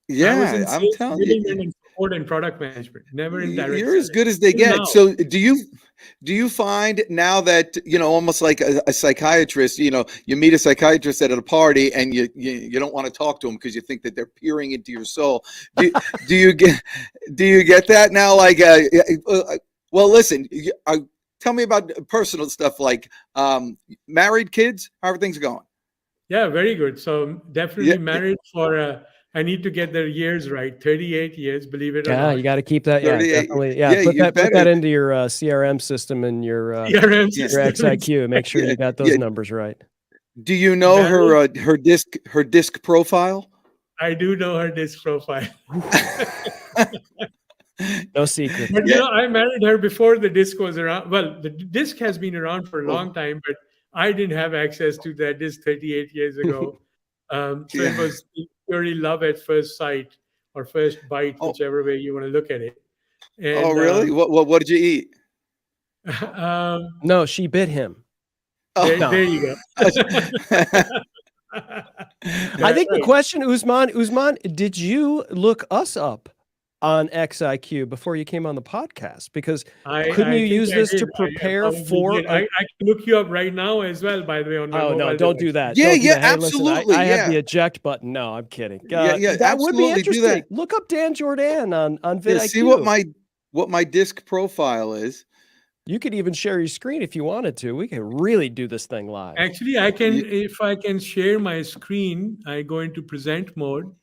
Yeah, I'm telling you. And support and product management. Never in direct. You're as good as they get. Now. So do you find now that almost like a psychiatrist? You meet a psychiatrist at a party and you don't want to talk to them because you think that they're peering into your soul. Do you get that now? Like, well, listen. Tell me about personal stuff like married, kids. How are things going? Yeah, very good. So definitely married for I need to get their years right. 38 years, believe it or not. Yeah, you got to keep that. Yeah, 38. definitely. Yeah, put that into your CRM system and your CRM system. XIQ. Make sure you got those numbers right. Do you know her disc profile? I do know her disc profile. No secret. But I married her before the disc was around. Well, the disc has been around for a long time, but I didn't have access to that disc 38 years ago. So it was purely love at first sight or first bite, whichever way you want to look at it. And, really? What did you eat? No, she bit him. There you go. I think the question, Usman, did you look us up on XIQ before you came on the podcast? Because couldn't you use this to prepare for? I can look you up right now as well, by the way. On my mobile no, don't do that. Yeah, Hey, absolutely. Listen, I have the eject button. No, I'm kidding. That would be interesting. Look up Dan Jordan on vidIQ. See what my disc profile is. You could even share your screen if you wanted to. We can really do this thing live. Actually, I can. If I can share my screen, I go into present mode.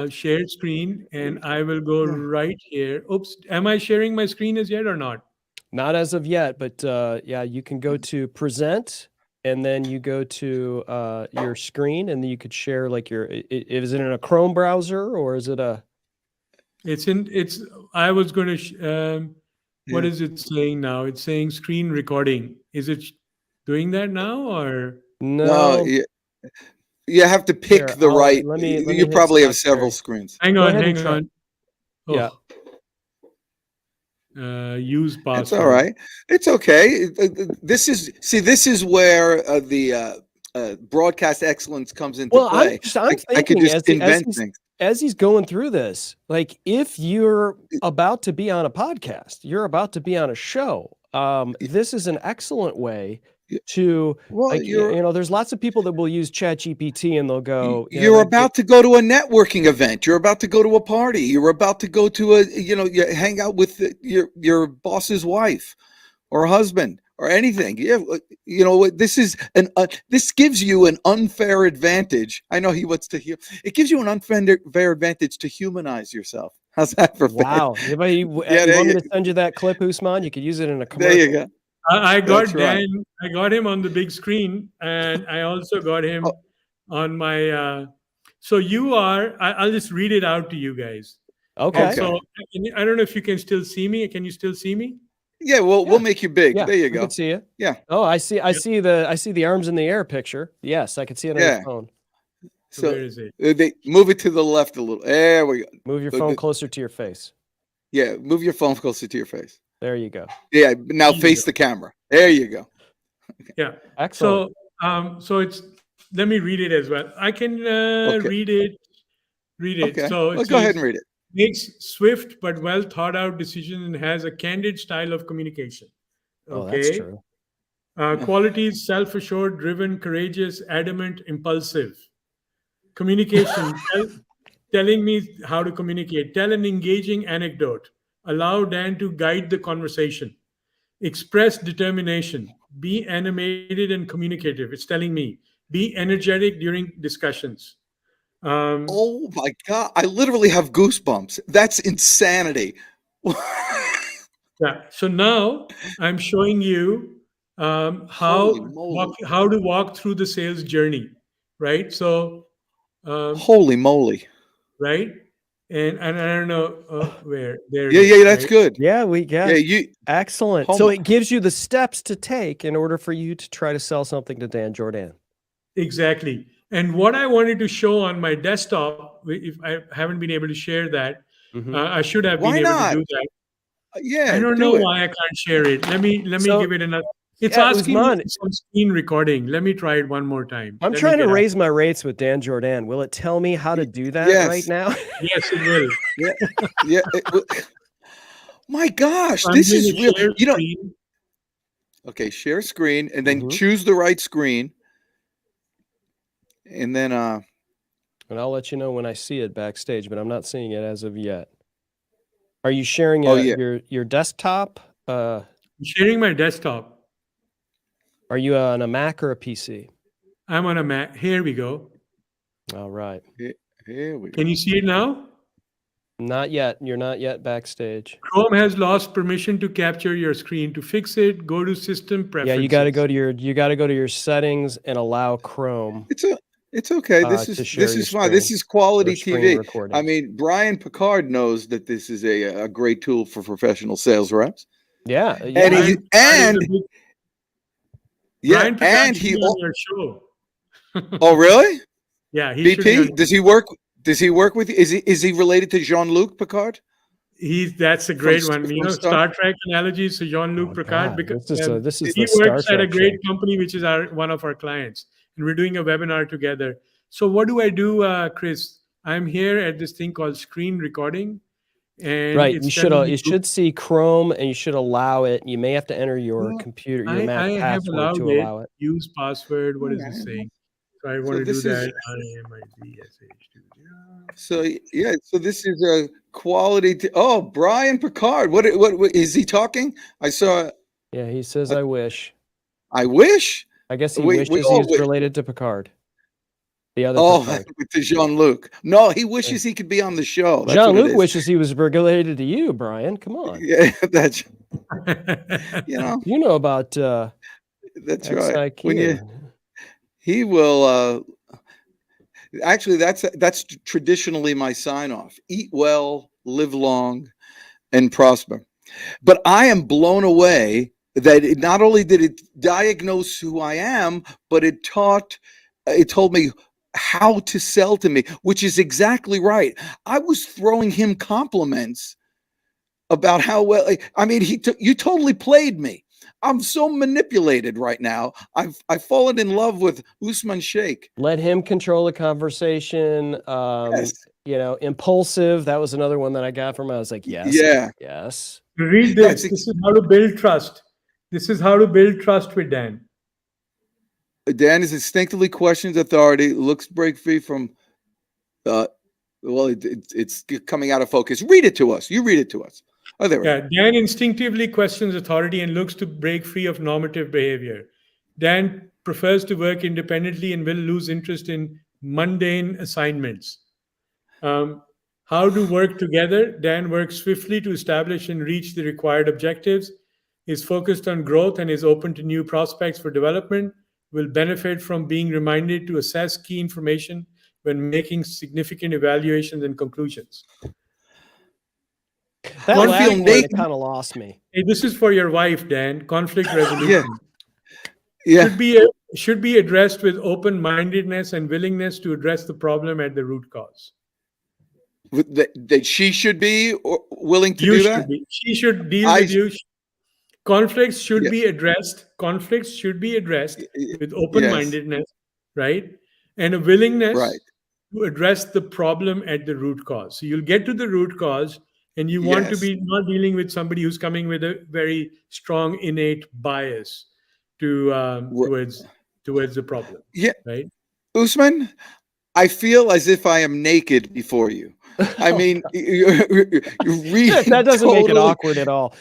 Share screen, and I will go right here. Oops, am I sharing my screen as yet or not? Not as of yet, but you can go to present, and then you go to your screen, and then you could share like is it in a Chrome browser or is it a? I was going to. What is it saying now? It's saying screen recording. Is it doing that now or no? You have to pick the right. You probably have several screens. Hang on. Yeah. Use password. It's all right. It's okay. This is where the broadcast excellence comes into play. I could just invent things. As he's going through this, like if you're about to be on a podcast, you're about to be on a show, this is an excellent way to, there's lots of people that will use ChatGPT and they'll go, you're about to go to a networking event. You're about to go to a party. You're about to go to you hang out with your boss's wife or husband or anything. This is this gives you an unfair advantage. I know he wants to hear. It gives you an unfair advantage to humanize yourself. How's that for wow? You want me to send you that clip, Usman? You could use it in a commercial. There you go. I got Dan. Right. I got him on the big screen, and I also got him on my. So you are. I'll just read it out to you guys. Okay. So I don't know if you can still see me. Can you still see me? Yeah, we'll make you big. There you go. I can see you. Yeah. Oh, I see the arms in the air picture. Yes, I can see it on your phone. So where is it? They move it to the left a little. There we go. Move your phone closer to your face. Yeah, move your phone closer to your face. There you go. Yeah, now face the camera. There you go. Okay. Yeah. Excellent. So it's. Let me read it as well. I can read it. Okay. So let's go ahead and read it. Makes swift but well thought out decisions and has a candid style of communication. Oh, that's true. Qualities: self-assured, driven, courageous, adamant, impulsive. Communication: telling me how to communicate. Tell an engaging anecdote. Allow Dan to guide the conversation. Express determination. Be animated and communicative. It's telling me. Be energetic during discussions. Oh my God. I literally have goosebumps. That's insanity. Yeah. So now I'm showing you how to walk through the sales journey, right? So holy moly. Right. And I don't know where there. Yeah, that's right? Good. Yeah, excellent. So it gives you the steps to take in order for you to try to sell something to Dan Jordan. Exactly. And what I wanted to show on my desktop, if I haven't been able to share that, I should have been able to do that. Yeah, I don't know why I can't share it. Let me give it another. It's asking me for some screen recording. Let me try it one more time. I'm trying to raise my rates with Dan Jordan. Will it tell me how to do that right now? Yes, it will. Yeah. My gosh, this is real. Okay, share screen and then choose the right screen. And then and I'll let you know when I see it backstage, but I'm not seeing it as of yet. Are you sharing your desktop? I'm sharing my desktop. Are you on a Mac or a PC? I'm on a Mac. Here we go. All right. Here we go. Can you see it now? Not yet. You're not yet backstage. Chrome has lost permission to capture your screen. To fix it, go to System Preferences. Yeah, you got to go to your settings and allow Chrome. It's okay. This is fine. This is quality TV. Recording. I mean, Brian Picard knows that this is a great tool for professional sales reps. Yeah, and Brian Picard he on your show. Oh, really? Yeah, BP. Does he work? Does he work with? Is he related to Jean-Luc Picard? That's a great one. Star Trek analogies to Jean-Luc Picard, because he works at a great company, which is one of our clients, and we're doing a webinar together. So what do I do, Chris? I'm here at this thing called screen recording, and right. You should see Chrome, and you should allow it. You may have to enter your computer, your Mac password to allow it. Use password. What is it saying? So I want to do that. So so this is a quality. Brian Picard. What is he talking? I saw. Yeah, he says, "I wish." I wish. I guess he wishes he was related to Picard. The other. To Jean-Luc. No, he wishes he could be on the show. Jean-Luc wishes he was related to you, Brian. Come on. Yeah, that's. You know about. That's right. He will. Actually, that's traditionally my sign off. Eat well, live long, and prosper. But I am blown away that not only did it diagnose who I am, but it told me how to sell to me, which is exactly right. I was throwing him compliments about how well. I mean, you totally played me. I'm so manipulated right now. I've fallen in love with Usman Sheikh. Let him control the conversation. Yes. Impulsive. That was another one that I got from him. I was like, yes. Read this. This is how to build trust. This is how to build trust with Dan. Dan is instinctively questions authority, looks break free from. It's coming out of focus. Read it to us. You read it to us. Oh, there we go. Dan instinctively questions authority and looks to break free of normative behavior. Dan prefers to work independently and will lose interest in mundane assignments. How to work together? Dan works swiftly to establish and reach the required objectives, is focused on growth and is open to new prospects for development, will benefit from being reminded to assess key information when making significant evaluations and conclusions. That last one kind of lost me. Hey, this is for your wife, Dan. Conflict resolution. Yeah. Should be addressed with open-mindedness and willingness to address the problem at the root cause. That she should be willing to do that? She should deal with you. Conflicts should be addressed. Conflicts should be addressed with open-mindedness, right? And a willingness to address the problem at the root cause. So you'll get to the root cause, and you want to be not dealing with somebody who's coming with a very strong innate bias towards the problem. Yeah, right. Usman, I feel as if I am naked before you. I mean, you're really that doesn't make it awkward at all.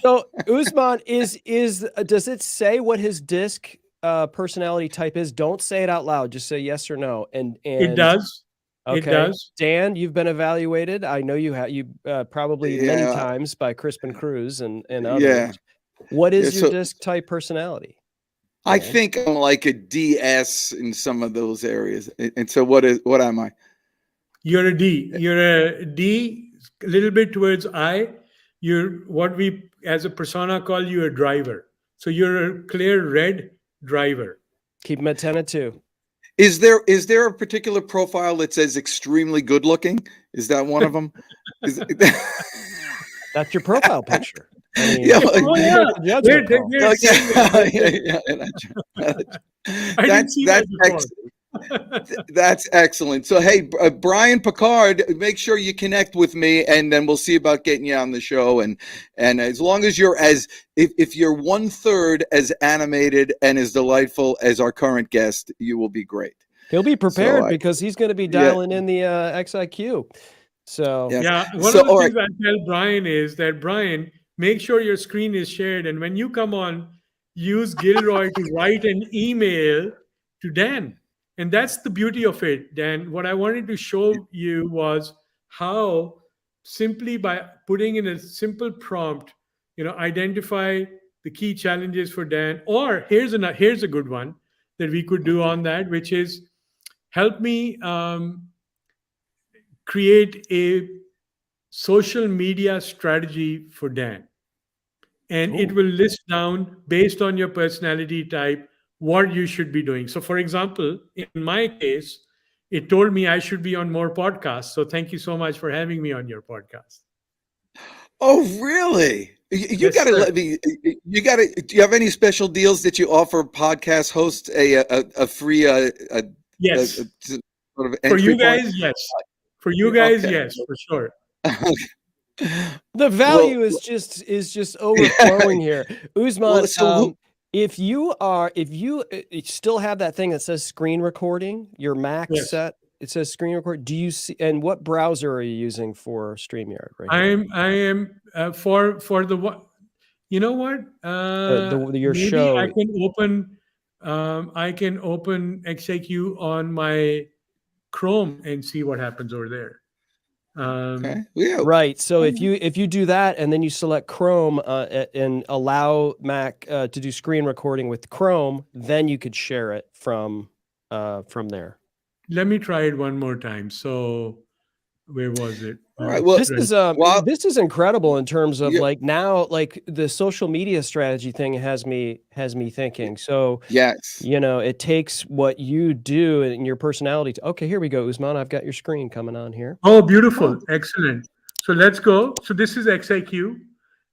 So Usman does it say what his disc personality type is? Don't say it out loud. Just say yes or no. And it does. Okay. It does. Dan, you've been evaluated. I know you have. You probably many times by Crispin Cruz and others. Yeah. What is your disc type personality? I think I'm like a DS in some of those areas. And so what am I? You're a D. You're a D, a little bit towards I. You're what we as a persona call you a driver. So you're a clear red driver. Keep them at 10 and 2. Is there a particular profile that says extremely good looking? Is that one of them? That's your profile picture. I mean, that's excellent. So, hey, Brian Picard, make sure you connect with me, and then we'll see about getting you on the show. And as long as you're if you're 1/3 as animated and as delightful as our current guest, you will be great. He'll be prepared because he's going to be dialing in the XIQ. So one of the things I tell Brian is that, Brian, make sure your screen is shared, and when you come on, use Gilroy to write an email to Dan. And that's the beauty of it, Dan. What I wanted to show you was how simply by putting in a simple prompt, identify the key challenges for Dan. Or here's a good one that we could do on that, which is help me create a social media strategy for Dan. And it will list down, based on your personality type, what you should be doing. So for example, in my case, it told me I should be on more podcasts. So thank you so much for having me on your podcast. Oh, really? You got to let me. You got to. Do you have any special deals that you offer podcast hosts a free? Yes. Sort of for you guys, point? Yes. For you guys, yes, for sure. The value is just overflowing here, Usman. If you still have that thing that says screen recording, your Mac set, it says screen record. Do you see? And what browser are you using for StreamYard? Right. I am for the what? You know what? Your maybe show. I can open XIQ on my Chrome and see what happens over there. Okay. Yeah. Right. So if you do that and then you select Chrome and allow Mac to do screen recording with Chrome, then you could share it from there. Let me try it one more time. So where was it? All right. Well, this is incredible in terms of now the social media strategy thing has me thinking. So yes, it takes what you do and your personality. Okay, here we go, Usman. I've got your screen coming on here. Oh, beautiful. Excellent. So let's go. So this is XIQ.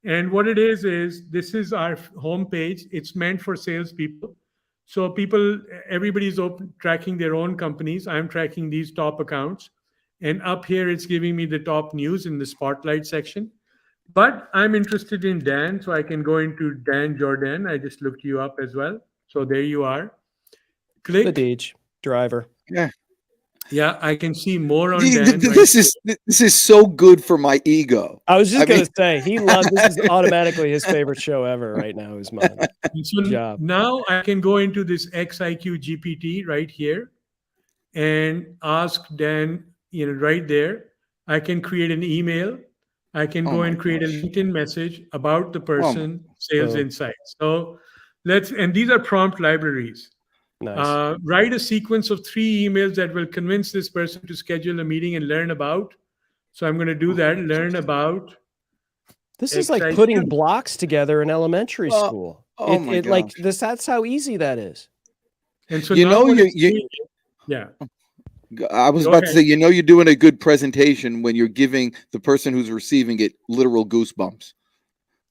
And what it is this is our homepage. It's meant for salespeople. So everybody's tracking their own companies. I'm tracking these top accounts. And up here, it's giving me the top news in the spotlight section. But I'm interested in Dan, so I can go into Dan Jordan. I just looked you up as well. So there you are. Click. The Deej driver. Yeah. Yeah, I can see more on Dan. This is so good for my ego. I was just going to say, he loves this. Is automatically his favorite show ever right now. Is mine. So now I can go into this XIQ GPT right here and ask Dan. Right there, I can create an email. I can go and create a LinkedIn message about the person, sales insights. So and these are prompt libraries. Nice. Write a sequence of 3 emails that will convince this person to schedule a meeting and learn about. So I'm going to do that. Learn about. This is like putting blocks together in elementary school. That's how easy that is. And so yeah. I was about to say, you're doing a good presentation when you're giving the person who's receiving it literal goosebumps.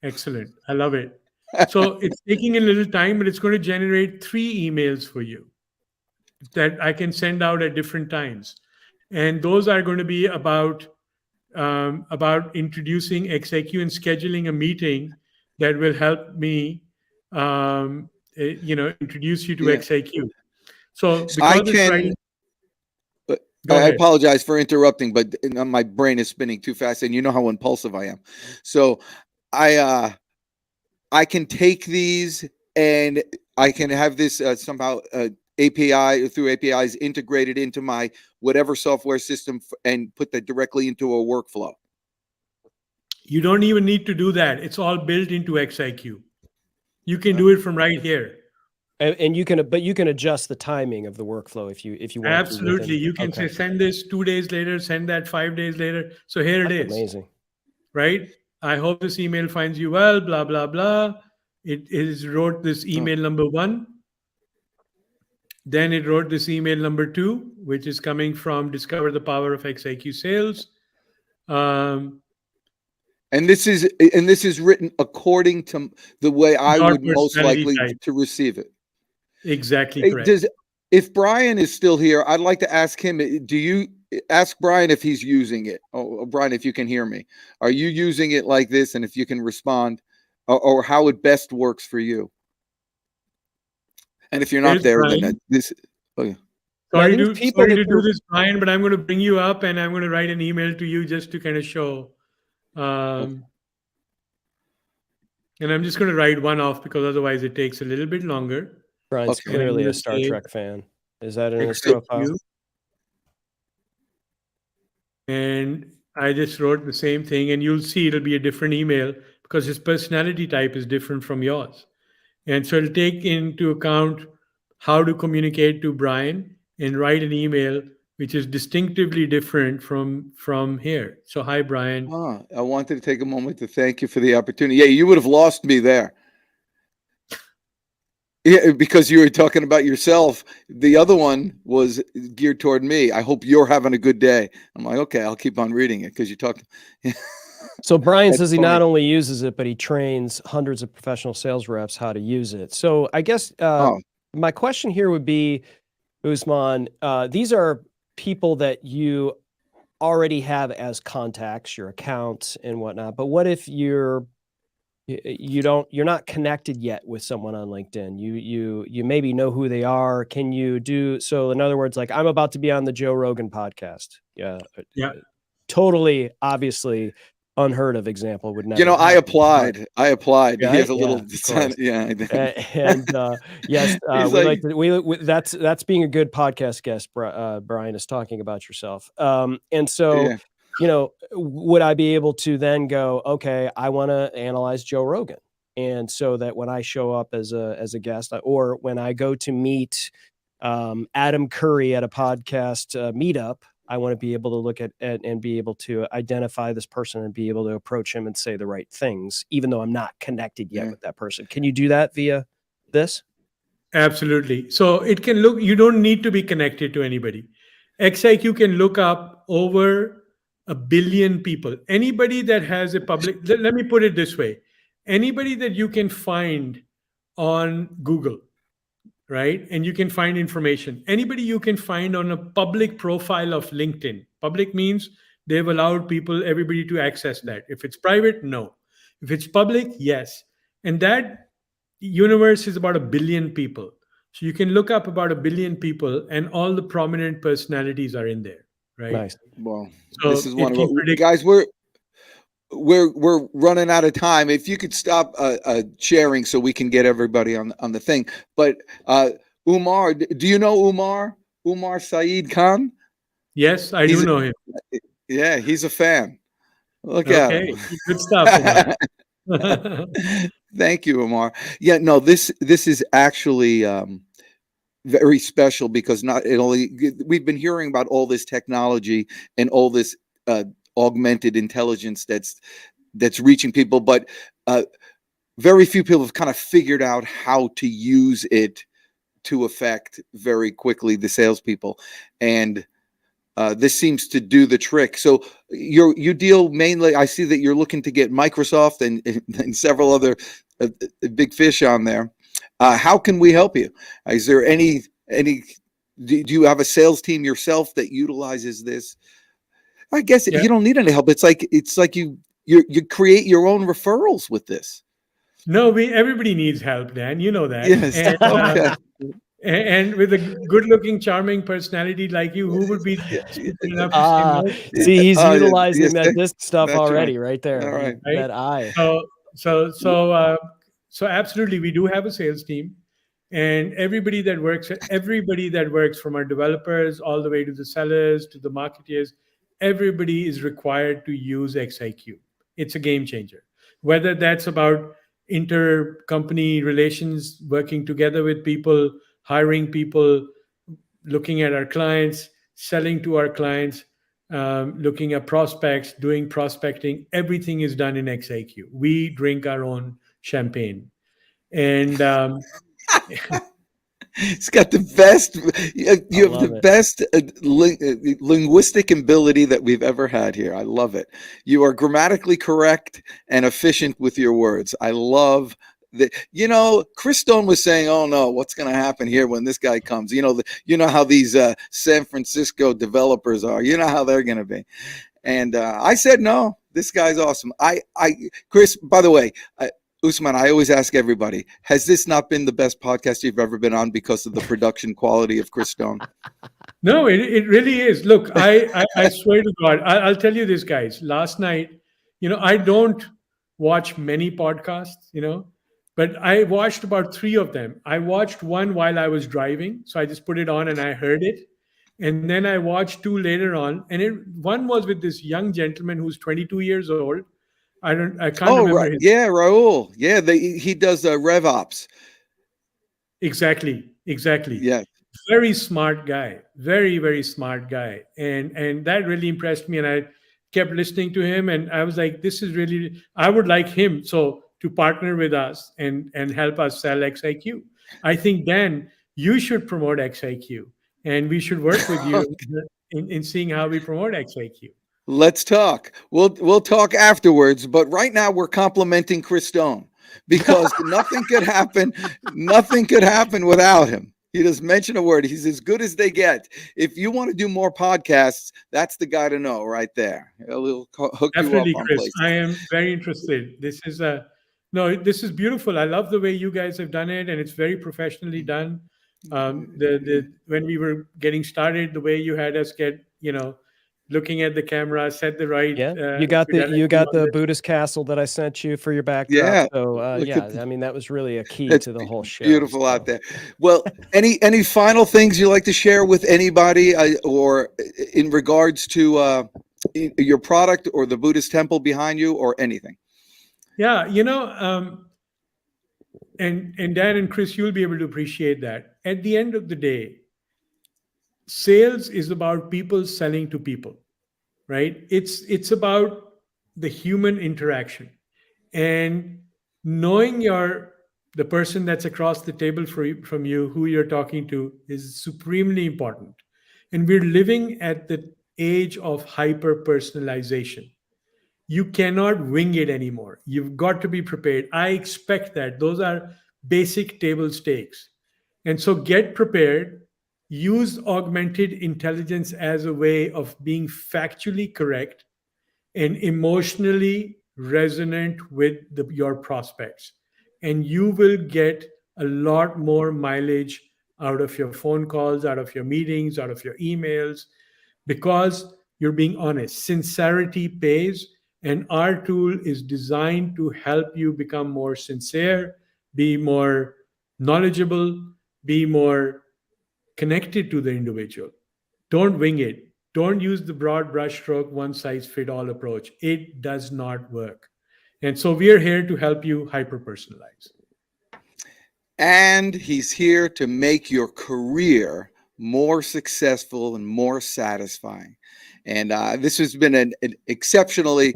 Excellent. I love it. So it's taking a little time, but it's going to generate 3 emails for you that I can send out at different times. And those are going to be about introducing XIQ and scheduling a meeting that will help me, introduce you to XIQ. So I apologize for interrupting, but my brain is spinning too fast, and you know how impulsive I am. So I can take these and I can have this somehow through APIs integrated into my whatever software system and put that directly into a workflow. You don't even need to do that. It's all built into XIQ. You can do it from right here. And you can adjust the timing of the workflow if you want. Absolutely. You can say, send this 2 days later, send that 5 days later. So here it is. Amazing. Right? I hope this email finds you well, blah, blah, blah. It wrote this email number 1. Then it wrote this email number 2, which is coming from Discover the Power of XIQ Sales. And this is written according to the way I would most likely to receive it. Exactly correct. If Brian is still here, I'd like to ask him, do you ask Brian if he's using it? Oh, Brian, if you can hear me, are you using it like this? And if you can respond or how it best works for you. And if you're not there, then this. Okay. Sorry to do this, Brian, but I'm going to bring you up and I'm going to write an email to you just to kind of show. And I'm just going to write one off because otherwise it takes a little bit longer. Brian's clearly a Star Trek fan. Is that in his profile? And I just wrote the same thing, and you'll see it'll be a different email because his personality type is different from yours. And so it'll take into account how to communicate to Brian and write an email which is distinctively different from here. So hi, Brian. I wanted to take a moment to thank you for the opportunity. Yeah, you would have lost me there. Yeah, because you were talking about yourself. The other one was geared toward me. I hope you're having a good day. I'm like, okay, I'll keep on reading it because you talked. So Brian says he not only uses it, but he trains hundreds of professional sales reps how to use it. So I guess my question here would be, Usman, these are people that you already have as contacts, your accounts and whatnot. But what if you're not connected yet with someone on LinkedIn? You maybe know who they are. Can you do so? In other words, like I'm about to be on the Joe Rogan podcast. Yeah. Totally, obviously unheard of example would never. I applied. Right? He has a little, and yes, that's being a good podcast guest. Brian is talking about yourself, and so. Would I be able to then go, okay, I want to analyze Joe Rogan. And so that when I show up as a guest, or when I go to meet Adam Curry at a podcast meetup, I want to be able to look at and be able to identify this person and be able to approach him and say the right things, even though I'm not connected yet with that person. Can you do that via this? Absolutely. So it can look, you don't need to be connected to anybody. XIQ can look up over 1 billion people. Anybody that has a public, let me put it this way. Anybody that you can find on Google, right? And you can find information. Anybody you can find on a public profile of LinkedIn. Public means they've allowed everybody to access that. If it's private, no. If it's public, yes. And that universe is about 1 billion people. So you can look up about 1 billion people and all the prominent personalities are in there. Right. Nice. Well, so this is one of the guys. We're running out of time. If you could stop sharing so we can get everybody on the thing. But Umar, do you know Umar Saeed Khan? Yes, I do know him. Yeah, he's a fan. Look at him. Good stuff. Thank you, Umar. Yeah, no, this is actually very special because we've been hearing about all this technology and all this augmented intelligence that's reaching people, but very few people have kind of figured out how to use it to affect very quickly the salespeople, and this seems to do the trick. So you deal mainly. I see that you're looking to get Microsoft and several other big fish on there. How can we help you? Is there any? Do you have a sales team yourself that utilizes this? I guess you don't need any help. It's like you create your own referrals with this. No, everybody needs help, Dan. You know that. Yes. And, and with a good-looking, charming personality like you, who would be enough to say no? See, he's utilizing that disc stuff already, right there. All right. That eye. So absolutely, we do have a sales team, and everybody that works from our developers all the way to the sellers to the marketeers, everybody is required to use XIQ. It's a game changer. Whether that's about inter-company relations, working together with people, hiring people, looking at our clients, selling to our clients, looking at prospects, doing prospecting, everything is done in XIQ. We drink our own champagne. And it's got the best, you have the best linguistic ability that we've ever had here. I love it. You are grammatically correct and efficient with your words. I love that. Chris Stone was saying, oh no, what's going to happen here when this guy comes? You know how these San Francisco developers are, you know how they're going to be. And I said, no, this guy's awesome. Chris, by the way, Usman, I always ask everybody, has this not been the best podcast you've ever been on because of the production quality of Chris Stone? No, it really is. Look, I swear to God, I'll tell you this, guys. Last night, I don't watch many podcasts, But I watched about 3 of them. I watched one while I was driving, so I just put it on and I heard it. And then I watched 2 later on, and one was with this young gentleman who's 22 years old. I can't remember right. his. Yeah, Raul. Yeah, he does RevOps. Exactly. Yeah. Very smart guy. Very, very smart guy. And that really impressed me. And I kept listening to him, and I was like, this is really, I would like him to partner with us and help us sell XIQ. I think, Dan, you should promote XIQ, and we should work with you in seeing how we promote XIQ. Let's talk. We'll talk afterwards, but right now we're complimenting Chris Stone, because nothing could happen. Nothing could happen without him. He doesn't mention a word. He's as good as they get. If you want to do more podcasts, that's the guy to know right there. He'll hook Definitely, you up on Chris. places. I am very interested. This is beautiful. I love the way you guys have done it, and it's very professionally done. When we were getting started, the way you had us get, looking at the camera, set the right. Yeah, you got the Buddhist castle that I sent you for your backdrop. Yeah. So I mean, that was really a key to the whole show. Beautiful out there. Well, any final things you'd like to share with anybody, or in regards to your product or the Buddhist temple behind you, or anything? Yeah, and Dan and Chris, you'll be able to appreciate that. At the end of the day, sales is about people selling to people, right? It's about the human interaction, and knowing the person that's across the table from you, who you're talking to, is supremely important. And we're living at the age of hyper-personalization. You cannot wing it anymore. You've got to be prepared. I expect that. Those are basic table stakes. And so get prepared. Use augmented intelligence as a way of being factually correct and emotionally resonant with your prospects. And you will get a lot more mileage out of your phone calls, out of your meetings, out of your emails, because you're being honest. Sincerity pays, and our tool is designed to help you become more sincere, be more knowledgeable, be more connected to the individual. Don't wing it. Don't use the broad brushstroke, one size fit all approach. It does not work. And so we are here to help you hyper-personalize. And he's here to make your career more successful and more satisfying. And this has been an exceptionally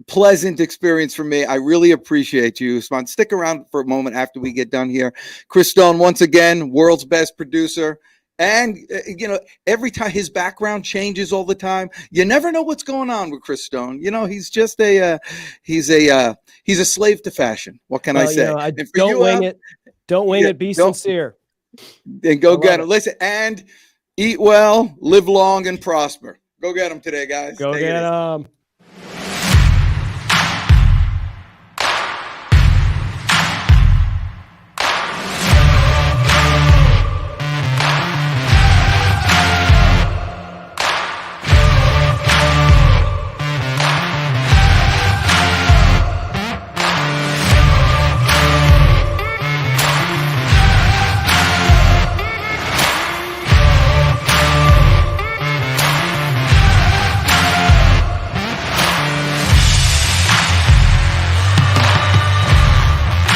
pleasant experience for me. I really appreciate you, Usman. Stick around for a moment after we get done here. Chris Stone, once again, world's best producer. And, every time his background changes all the time, you never know what's going on with Chris Stone. He's just he's a slave to fashion. What can I say? Don't wing it. Don't wing it. Be sincere. And go get him. Listen, and eat well, live long, and prosper. Go get them today, guys. Go get them.